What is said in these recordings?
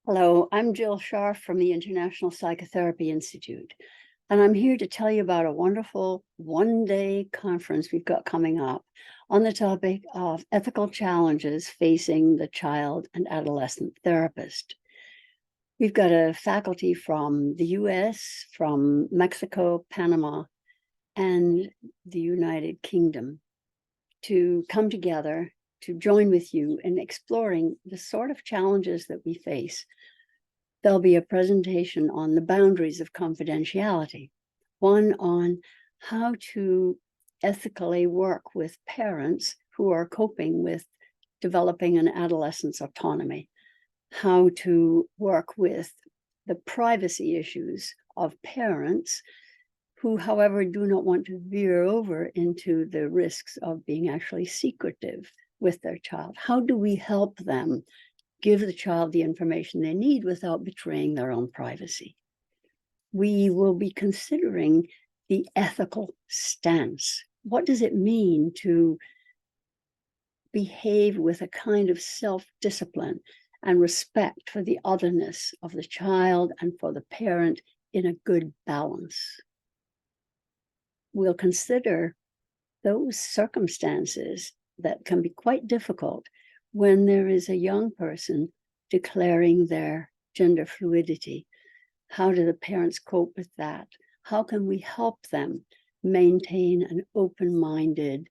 Hello, I'm Jill Scharff from the International Psychotherapy Institute, and I'm here to tell you about a wonderful one-day conference we've got coming up on the topic of ethical challenges facing the child and adolescent therapist. We've got a faculty from the US, from Mexico, Panama, and the United Kingdom to come together to join with you in exploring the sort of challenges that we face. There'll be a presentation on the boundaries of confidentiality, one on how to ethically work with parents who are coping with developing an adolescent's autonomy, how to work with the privacy issues of parents who, however, do not want to veer over into the risks of being actually secretive with their child. How do we help them give the child the information they need without betraying their own privacy? We will be considering the ethical stance. What does it mean to behave with a kind of self-discipline and respect for the otherness of the child and for the parent in a good balance? We'll consider those circumstances that can be quite difficult when there is a young person declaring their gender fluidity. How do the parents cope with that? How can we help them maintain an open-minded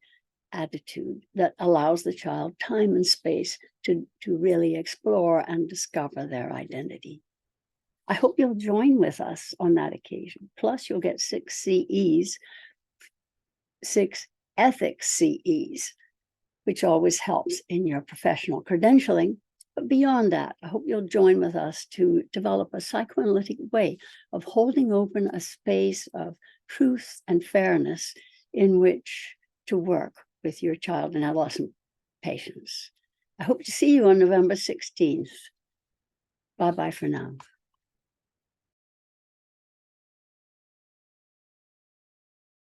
attitude that allows the child time and space to really explore and discover their identity? I hope you'll join with us on that occasion. Plus, you'll get 6 CEs, 6 ethics CEs, which always helps in your professional credentialing. But beyond that, I hope you'll join with us to develop a psychoanalytic way of holding open a space of truth and fairness in which to work with your child and adolescent patients. I hope to see you on November 16th. Bye-bye for now.